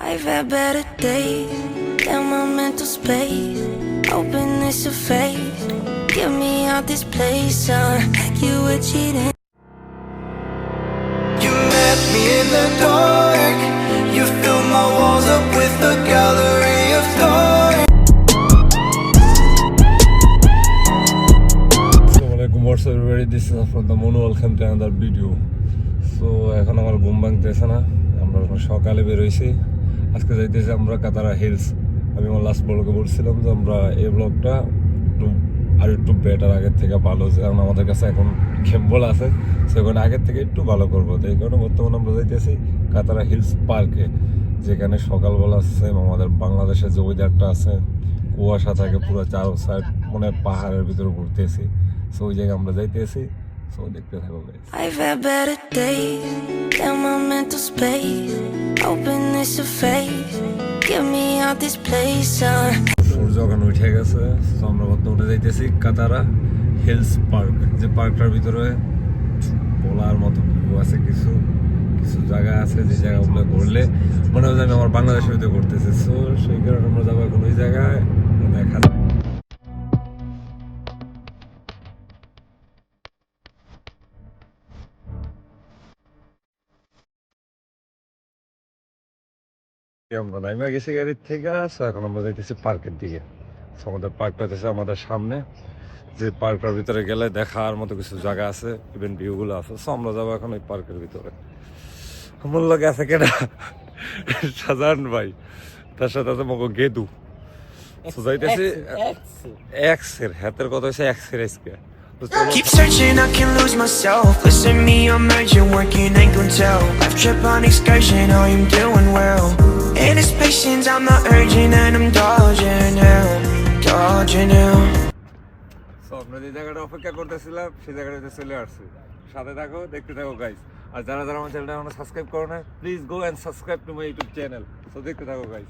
I've had better days than my mental space. Hoping this a phase. Get me out this place, like you were cheating. You met me in the dark. You filled my walls up with a gallery of thoughts. Assalamualaikum, what's up everybody? This is from the Mono. Welcome to another video. So এখন আমার ঘুম ভাঙতেছে না, আমরা সকালে বের হইছি। আজকে যাইতেছি আমরা কাতারা হিলস। আমি আমার লাস্ট ব্লগে বলছিলাম যে আমরা এই ব্লগটা একটু বেটার আগের থেকে ভালো, কারণ আমাদের কাছে এখন গেমবল আছে, সেখানে আগের থেকে একটু ভালো করবো। তো এই কারণে বর্তমানে আমরা যাইতেছি কাতারা হিলস পার্কে, যেখানে সকালবেলা সেম আমাদের বাংলাদেশের যে ওয়েদারটা আছে, কুয়াশা থাকে পুরো চারো সাইড, মানে পাহাড়ের ভিতরে ঘুরতেছি। সো ওই জায়গায় আমরা যাইতেছি, সো দেখতে থাকো guys. I've had better days than my mental space. Hoping this a phase. Get me out this place, সূর্য এখন উঠে গেছে, তো আমরা বর্তমানে যাইতেছি কাতারা হিলস পার্ক। যে পার্কটার ভিতরে বলার মতো ভিউ আছে, কিছু কিছু জায়গা আছে যে জায়গাগুলো ঘুরলে মনে হয় আমি আমার বাংলাদেশের ভিতরে ঘুরতেছি। সো সেই কারণে আমরা যাবো এখন ওই জায়গায় দেখা। আমরা নাইমা গেছি গাড়ির থেকে, এখন আমরা যাইতেছি পার্কের দিকে। আমাদের পার্কটা হচ্ছে আমাদের সামনে, যে পার্কের ভিতরে গেলে দেখার মতো কিছু জায়গা আছে, ইভেন ভিউগুলো আছে। সো আমরা যাবো এখন ওই পার্কের ভিতরে। আমার লোক আছে কেনা সাজান ভাই, তার সাথে আছে মগো গেদু। যাইতেছি এক্সের হাতের কথা হচ্ছে এক্সের আজকে। Keep searching, I can lose myself. Listen me, I'm urgent, working ain't gon' tell. Life trip on excursion, I am doing well. In this patience, I'm not urgent and I'm dodging now. So আমরা যে জায়গাটা অপেক্ষা করতেছিলাম সেই জায়গাটাতে চলে আসছি। সাথে থাকো, দেখতে থাকো গাইস। আর যারা যারা আমার চ্যানেলটা এখনো সাবস্ক্রাইব করো না, please go and subscribe to my YouTube channel. So দেখতে থাকো গাইস।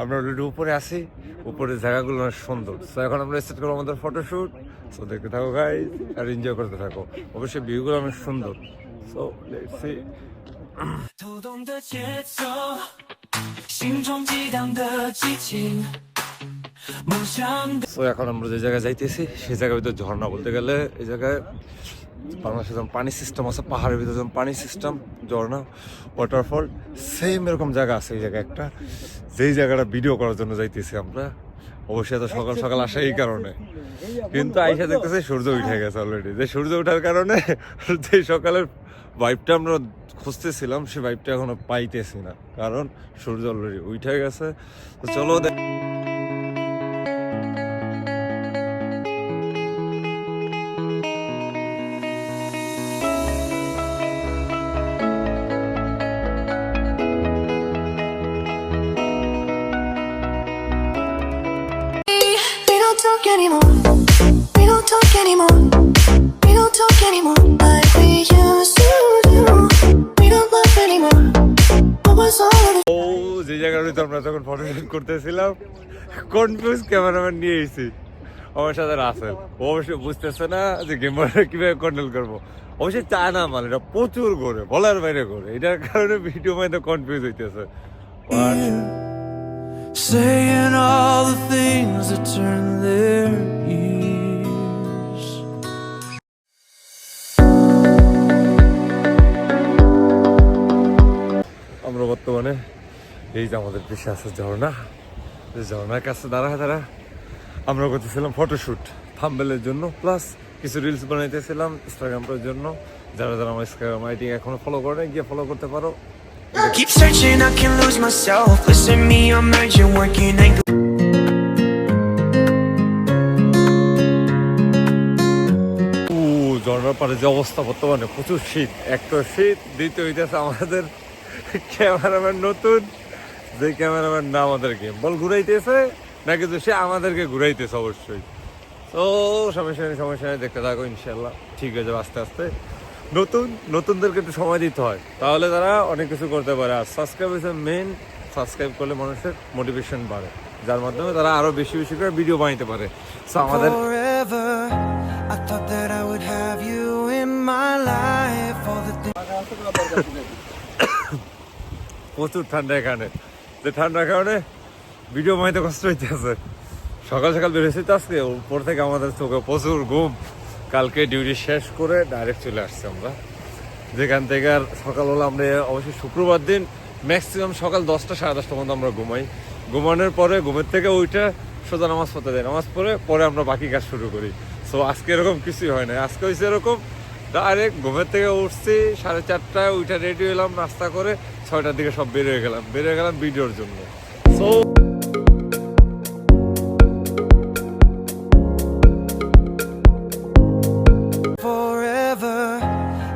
আমরা অলরেডি উপরে আছি, উপরের জায়গাগুলো অনেক সুন্দর। সো এখন আমরা স্টার্ট করবো আমাদের ফটোশুট। সো দেখতে থাকো গাইস আর এনজয় করতে থাকো। অবশ্যই ভিউগুলো অনেক সুন্দর। So let's see. সো এখন আমরা যে জায়গায় যাইতেছি সেই জায়গার ভিতরে ঝর্ণা বলতে গেলে এই জায়গায় বাংলাদেশে যেমন পানি সিস্টেম আছে, পাহাড়ের ভিতরে যেমন পানি সিস্টেম, ঝর্ণা, ওয়াটারফল, সেম এরকম জায়গা আছে এই জায়গায় একটা, যেই জায়গাটা ভিডিও করার জন্য যাইতেছি আমরা। অবশ্যই এত সকাল সকাল আসা এই কারণে, কিন্তু আইসা দেখতেছে সূর্য উঠে গেছে অলরেডি। যে সূর্য ওঠার কারণে যে সকালের ভাইবটা আমরা খুঁজতেছিলাম সেই ভাইবটা এখনো পাইতেছি না, কারণ সূর্য অলরেডি উঠে গেছে। তো চলো talk anymore. We don't talk anymore. We don't talk anymore like we used to do. We don't laugh anymore. What was all of it? ও যে জায়গাটা আমরা যখন ফটোশুট করতেছিলাম, কনফিউজ ক্যামেরাম্যান নিয়ে এসেছি আমার সাথে রাসেল। ও অবশ্যই বুঝতেছে না যে গেমারটা কিভাবে কন্ট্রোল করবো। অবশ্যই চায় না মাল, এটা প্রচুর করে বলার বাইরে করে, এটার কারণে ভিডিও মানে কনফিউজ হইতেছে। Saying all the things that turn their ears. আমরা বর্তমানে এই যে আমাদের দেশে আছে ঝর্ণা, ঝর্ণার কাছে দাঁড়া আমরা করতেছিলাম ফটোশুট থাম্বনেলের জন্য, প্লাস কিছু রিলস বানাইতেছিলাম ইনস্টাগ্রামের জন্য। যারা যারা আমার ইনস্টাগ্রাম আইডি এখনো ফলো করে না, গিয়ে ফলো করতে পারো। Keep searching, I can lose myself. Listen me, I'm urgent, working ain't ঝর্ণার পারে যে অবস্থা বর্তমানে, প্রচুর শীত। এক তো শীত, দ্বিতীয় হইতেছে আমাদের ক্যামেরাম্যান নতুন, যে ক্যামেরাম্যান না আমাদেরকে বল ঘুরাইতেছে না, কিন্তু সে আমাদেরকে ঘুরাইতেছে অবশ্যই। তো সমস্যা নেই, দেখতে থাকো, ইনশাল্লাহ ঠিক হয়ে যাবে আস্তে আস্তে। নতুনদেরকে একটু সময় দিতে হয়, তাহলে তারা অনেক কিছু করতে পারে। আর সাবস্ক্রাইব হচ্ছে মেন, সাবস্ক্রাইব করলে মানুষের মোটিভেশন বাড়ে। যার মাধ্যমে তারা আরো বেশি বেশি করে ভিডিও বানাইতে পারে। সো আমাদের Forever, I thought that I would have you in my life. All the things প্রচুর ঠান্ডা এখানে, যে ঠান্ডার কারণে ভিডিও বানাইতে কষ্ট হইতেছে। সকাল সকাল বেরোছি তো আজকে, উপর থেকে আমাদের চোখে প্রচুর ঘুম। কালকে ডিউটি শেষ করে ডাইরেক্ট চলে আসছি আমরা, যেখান থেকে আর সকাল হলো আমরা অবশ্যই শুক্রবার দিন ম্যাক্সিমাম সকাল 10টা সাড়ে 10টার মধ্যে আমরা ঘুমাই। ঘুমানোর পরে ঘুমের থেকে ওইটা সোজা নামাজ পড়তে দেয়, নামাজ পরে আমরা বাকি কাজ শুরু করি। সো আজকে এরকম কিছুই হয় না, আজকে হয়েছে এরকম ডাইরেক্ট ঘুমের থেকে উঠছি 4:30টায়, ওইটা রেডি হলাম, নাস্তা করে 6টার দিকে সব বের হয়ে গেলাম ভিডিওর জন্য। So forever,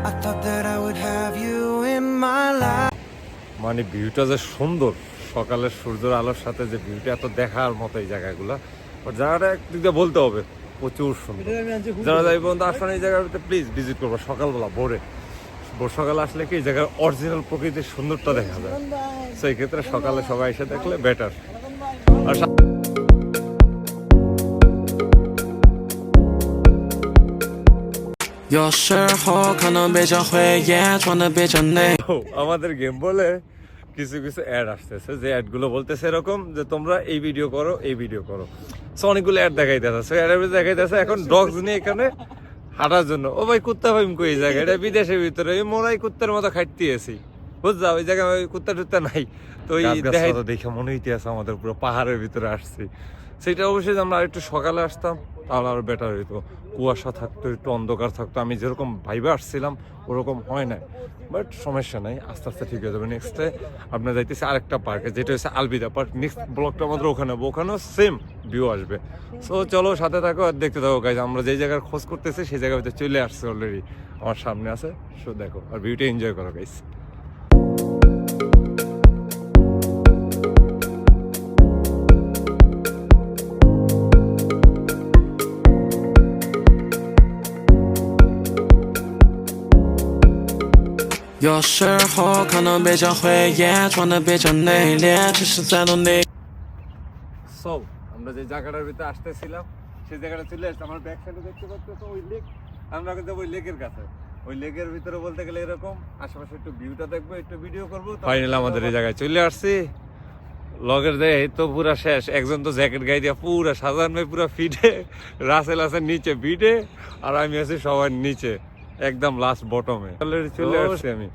I thought that I would have you in my life. মানে ভিউটা যে সুন্দর, সকালের সূর্যের আলোর সাথে যে ভিউটা এত দেখার মতো এই জায়গাগুলো, জায়গাটা একদিক দিয়ে বলতে হবে প্রচুর সুন্দর। যারা যাই পর্যন্ত আসলে এই জায়গাটাতে প্লিজ ভিজিট করবো সকালবেলা ভোর সকালে আসলে কি এই জায়গার অরিজিনাল প্রকৃতির সুন্দরটা দেখা যায়। সেই ক্ষেত্রে সকালে সবাই এসে দেখলে বেটার। আর有时候可能比较会也装的比较内。 আমাদের গেম বলে কিছু কিছু অ্যাড আসতেছে, যে অ্যাডগুলো বলতেছে এরকম যে তোমরা এই ভিডিও করো এই ভিডিও করো। সো অনেকগুলো অ্যাড দেখাইতেছে, সো অ্যাডের ভিতরে দেখাইতেছে এখন ডগস নিয়ে এখানে হাঁটার জন্য। ও ভাই কুত্তা ভাই কই এই জায়গা, এটা বিদেশের ভিতরে মোরাই কুত্তার মতো খাইতে আছি, বুঝছা ওই জায়গায় ওই কুত্তা টুত্তা নাই। তো এই দেখে মনে হইতে আছে আমাদের পুরো পাহাড়ের ভিতরে আসছি। সেটা অবশ্যই আমরা একটু সকালে আসতাম তাহলে আরো বেটার হইতো। কুয়াশা থাকতো, একটু অন্ধকার থাকতো, আমি যেরকম ভাইবে আসছিলাম ওরকম হয় না, বাট সমস্যা নাই, আস্তে আস্তে ঠিক হয়ে যাবে। নেক্সটে আপনার যাইতেছে আরেকটা পার্কে, যেটা হচ্ছে আলবিদা পার্ক। নেক্সট ব্লগটা আমাদের ওখানে, ওখানেও সেম ভিউ আসবে। সো চলো সাথে থাকো আর দেখতে থাকো গাইজ। আমরা যেই জায়গার খোঁজ করতেছি সেই জায়গার ভিতরে চলে আসছে অলরেডি, আমার সামনে আছে। সো দেখো আর ভিউটা এনজয় করো গাইজ।有时候可能比较会也装的比较内敛，只是在努力。 সো আমরা যে জায়গাটার ভিতরে আসতেছিলাম সেই জায়গাটা চলে আসছে। আমার ব্যাক সাইডে দেখতে পাচ্ছ ওই লেক, আমরা কিন্তু ওই লেকের কাছে। ওই লেকের ভিতরে বলতে গেলে এরকম আশেপাশে একটু ভিউটা দেখবো, একটু ভিডিও করবো। ফাইনালি আমাদের এই জায়গায় চলে আসছি। লগের দেয় তো পুরা শেষ, একজন তো জ্যাকেট গায়ে দিয়ে পুরা সাজান ভাই পুরা ফিটে, রাসেল আছে নিচে ফিটে, আর আমি আছি সবার নিচে একদম লাস্ট বটমে। চলে আসছি আমি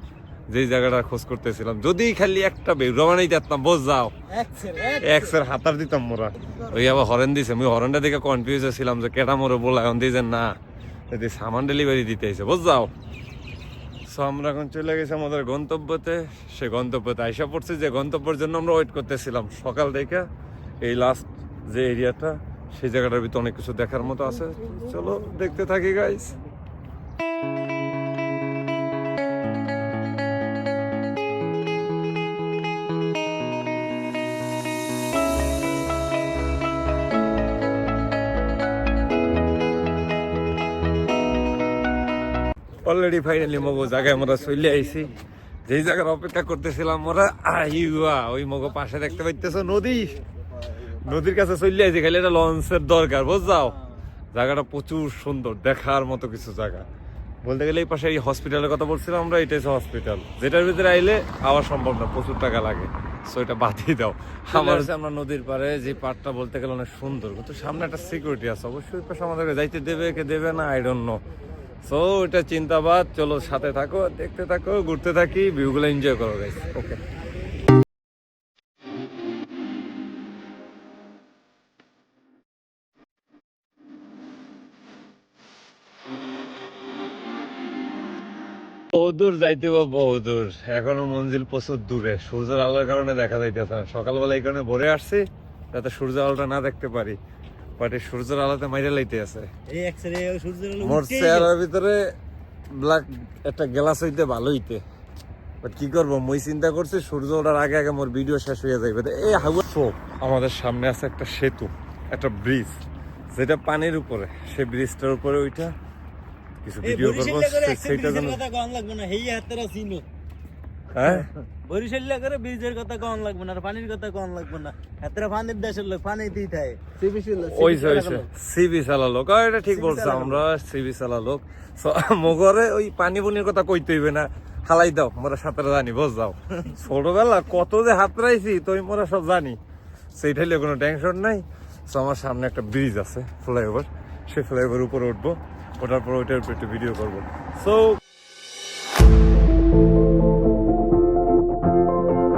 যেই জায়গাটা খোঁজ করতেছিলাম। যদি খালি একটা বেরো বানাই দিতাম, বোঝ যাও এক্সের হাতার দিতাম মোরা। ওই আবার হরেন দিছে, আমি হরেনটা দেখে কনফিউজ ছিলাম যে কেটা মোরে বলা, এখন দিয়েছে না যদি সামান ডেলিভারি দিতে এসে, বোঝ যাও। সো আমরা এখন চলে গেছি আমাদের গন্তব্যতে। সে গন্তব্যতে আইসা পড়ছি, যে গন্তব্যের জন্য আমরা ওয়েট করতেছিলাম সকাল থেকে। এই লাস্ট যে এরিয়াটা, সেই জায়গাটার ভিতরে অনেক কিছু দেখার মতো আছে। চলো দেখতে থাকি গাইস। অলরেডি ফাইনালি মগো জায়গায় আমরা চলে আইছি, যেই জায়গার অপেক্ষা করতেছিলাম আমরা। আইয়া ওই মগো পাশে দেখতে পাইতেছো নদী, নদীর কাছে চলে আইছি। খালি একটা লঞ্চের দরকার, বুঝাও। জায়গাটা প্রচুর সুন্দর, দেখার মতো কিছু জায়গা। বলতে গেলে এই পাশে এই হসপিটালের কথা বলছিলাম আমরা, এটাই হচ্ছে হসপিটাল, যেটার ভিতরে আইলে আওয়া সম্ভব না, প্রচুর টাকা লাগে। সো এটা বাদই দাও। আমার আমরা নদীর পারে যে পাড়টা বলতে গেলে অনেক সুন্দর, কিন্তু সামনে একটা সিকিউরিটি আছে। অবশ্যই ওই পাশে আমাদেরকে যাইতে দেবে কে দেবে না আই ডোন্ট নো। সো এটা চিন্তাবাদ। চলো সাথে থাকো, দেখতে থাকো, ঘুরতে থাকি, ভিউগুলো এনজয় করো গাইস। ওকে। বহুদূর যাইতে হবে, বহুদূর, এখনো মঞ্জিল প্রচুর দূরে। সূর্যের আলোর কারণে দেখা যাইতেছে না। সকালবেলা এই কারণে ভোরে আসছি যাতে সূর্যের আলোটা না দেখতে পারি, বাট এই সূর্যের আলোতে মাইরে লাইতে আছে। মোর চেহারার ভিতরে ব্ল্যাক একটা গ্লাস হইতে ভালো হইতে, বাট কি করবো, মই চিন্তা করছি সূর্য ওঠার আগে আগে মোর ভিডিও শেষ হয়ে যাবে। এই হাওয়া শো আমাদের সামনে আছে একটা সেতু, একটা ব্রিজ, যেটা পানির উপরে। সেই ব্রিজটার উপরে ওইটা কিছু ভিডিও করবো, সেইটা যেন হ্যাঁ বরিশাল করে ব্রিজের কথা কম লাগবে না আর পানির কথা কম লাগবে না এতটা পানির দেশের লোক পানিতেই থাকে ওই সিবি চালা লোক এটা ঠিক বলছো আমরা সিবি চালা লোক মগরে ওই পানি বুনির কথা কইতে হইবে না হালাই দাও মোরা সাঁতার জানি বস যাও ছোটবেলা কত যে হাতরাইছি তো মোরা সব জানি সেইটাইলে কোনো টেনশন নাই। তো আমার সামনে একটা ব্রিজ আছে ফ্লাইওভার, সেই ফ্লাইওভার উপরে উঠবো, ওঠার পর ওইটার উপর একটু ভিডিও করবো। সো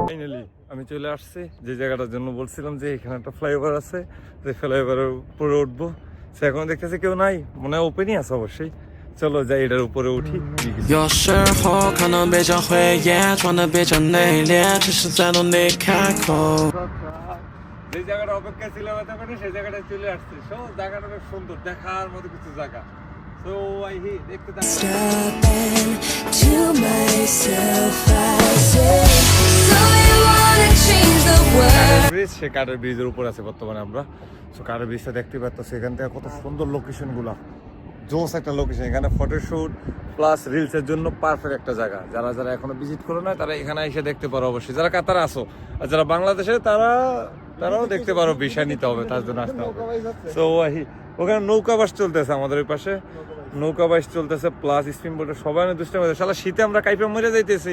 ফাইনালি আমি চলে আসছি যে জায়গাটার জন্য বলছিলাম যে এখানে একটা ফ্লাইওভার আছে, যে ফ্লাইওভারের উপরে উঠবো। সে এখন দেখতেছি কেউ নাই, মনে হয় ওপেনই আছে অবশ্যই। চলো যাই এটার উপরে উঠি।有时候可能比较会演，装的比较内敛，只是在等你开口。 যে জায়গাটা অপেক্ষা ছিলাম এতক্ষণে সেই জায়গাটায় চলে আসছে। সো জায়গাটা অনেক সুন্দর, দেখার মতো কিছু জায়গা। সো আই হি দেখতে Stopping to myself, I say, so you wanna change the world. Bridge, সে কাঠের ব্রিজের উপর আছে বর্তমানে আমরা। সো কাঠের ব্রিজটা দেখতে পাচ্ছ, সেখান থেকে কত সুন্দর লোকেশন গুলা, জোস একটা লোকেশন। এখানে ফটোশুট প্লাস রিলসের জন্য পারফেক্ট একটা জায়গা। যারা যারা এখনো ভিজিট করো না তারা এখানে এসে দেখতে পারো অবশ্যই। যারা কাতারে আসো আর যারা বাংলাদেশে তারাও দেখতে পারো, বিষয় নিতে হবে, তার জন্য আসতে হবে। সো ওখানে নৌকা বাস চলতেছে আমাদের ওই পাশে, নৌকা বাস চলতেছে প্লাস স্পিন বোটে সবাই দুষ্টামি করতেছে। শালা শীতে আমরা কাইপে মরে যাইতেছি,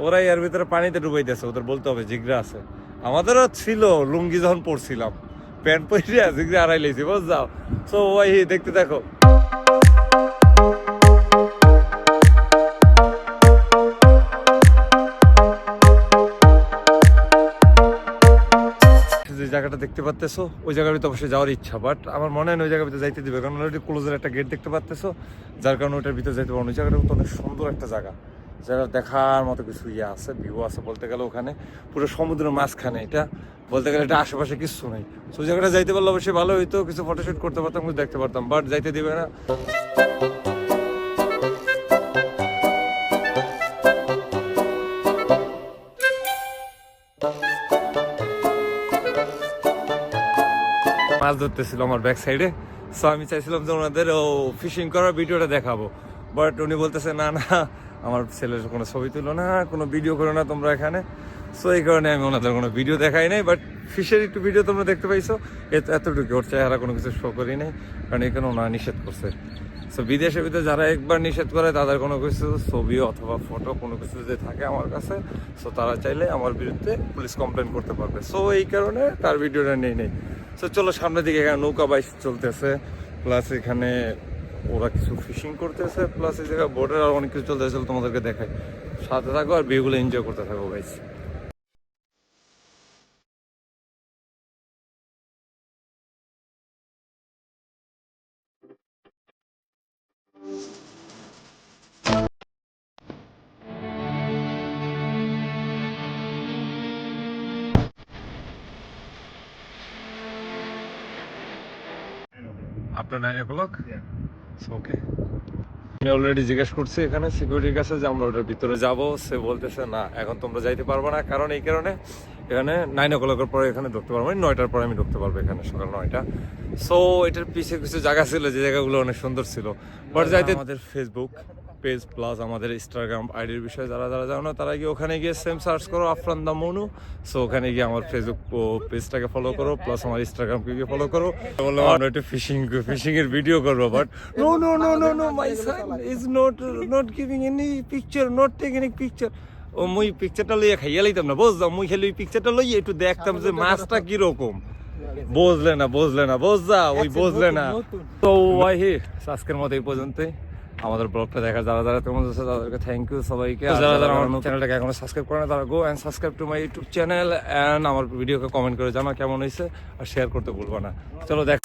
ওরা এর ভিতরে পানিতে ডুবাইতেছে। ওদের বলতে হবে জিগরা আছে, আমাদেরও ছিল লুঙ্গি যখন পরছিলাম, প্যান্ট পরে জিগরা আড়াই লেছি বুঝ যাও। সো দেখতে দেখো। যে জায়গাটা দেখতে পাচ্তেছো ওই জায়গার ভিতরে অবশ্যই যাওয়ার ইচ্ছা, বাট আমার মনে হয় ওই জায়গার ভিতরে যাইতে দিবে, কারণ অলরেডি ক্লোজের একটা গেট দেখতে পাচ্তেছো, যার কারণে ওইটার ভিতরে যাইতে পারবো। ওই জায়গাটা তো অনেক সুন্দর একটা জায়গা, জায়গা দেখার মতো কিছু আছে, ভিউ আছে বলতে গেলে। ওখানে পুরো সমুদ্রের মাঝখানে, এটা বলতে গেলে এটা আশেপাশে কিছু নেই। তো ওই জায়গাটা যাইতে পারলে অবশ্যই ভালো হইতো, কিছু ফটোশুট করতে পারতাম, কিছু দেখতে পারতাম, বাট যাইতে দিবে না। মাছ ধরতেছিল আমার ব্যাক সাইডে। সো আমি চাইছিলাম যে ওনাদের ফিশিং করার ভিডিওটা দেখাবো, বাট উনি বলতেছে না না আমার ছেলের কোনো ছবি তুলো না, কোনো ভিডিও করো না তোমরা এখানে। সো এই কারণে আমি ওনাদের কোনো ভিডিও দেখাই নাই, বাট ফিশের একটু ভিডিও তোমরা দেখতে পাইছো, এতটুকু। ওর চেহারা কোনো কিছু শো করি নাই, কারণ এখানে ওনারা নিষেধ করছে। সো বিদেশের ভিতরে যারা একবার নিষেধ করে তাদের কোনো কিছু ছবি অথবা ফটো কোনো কিছু যদি থাকে আমার কাছে, সো তারা চাইলে আমার বিরুদ্ধে পুলিশ কমপ্লেন করতে পারবে। সো এই কারণে তার ভিডিওটা নেই। সো চলো সামনের দিকে, এখানে নৌকা বাইচ চলতেছে, প্লাস এখানে ওরা কিছু ফিশিং করতেছে, প্লাস এই জায়গায় বোটের আর অনেক কিছু চলতেছে, তোমাদেরকে দেখাই। সাথে থাকো আর ভিউগুলো এনজয় করতে থাকো গাইস। আপনার 9 o'clock? ওকে। আমি অলরেডি জিজ্ঞেস করছি এখানে সিকিউরিটির কাছে যে আমরা ওটার ভিতরে যাব, সে বলতেছে না এখন তোমরা যাইতে পারবো না, কারণ এই কারণে এখানে 9 o'clock-এর পরে এখানে ঢুকতে পারবো, 9টার পরে আমি ঢুকতে পারবো এখানে, সকাল 9টা। সো এটার পিছিয়ে কিছু জায়গা ছিল যে জায়গাগুলো অনেক সুন্দর ছিল, বাট যাইতে আমাদের ফেসবুক পেজ প্লাস আমাদের ইনস্টাগ্রাম আইডির বিষয়ে যারা জানো না, তারা গিয়ে ওখানে গিয়ে সেম সার্চ করো আফরান দা মনু। সো ওখানে গিয়ে আমার ফেসবুক পেজটাকে ফলো করো, প্লাস আমার ইনস্টাগ্রামকে গিয়ে ফলো করো। বললাম আমরা একটু ফিশিং এর ভিডিও করবো, but no my son is not giving any picture, not take any picture. ও মুই পিকচারটা লইয়া খাইয়া লাইতাম না, বুঝলাম মুই খালি ওই পিকচারটা লইয়া একটু দেখতাম যে মাছটা কিরকম। বুঝলে না বুঝা ওই বুঝলে না। তো আজকের মতো এই পর্যন্তই। আমাদের ব্লগটা দেখা যারা তোমাদের সাথে তাদেরকে থ্যাংক ইউ সবাইকে। যারা আমার চ্যানেলটাকে এখনো সাবস্ক্রাইব করে না তারা go and subscribe to my YouTube channel, and আমার ভিডিওকে কমেন্ট করে জানা কেমন হয়েছে আর শেয়ার করতে ভুলবা না। চলো দেখ।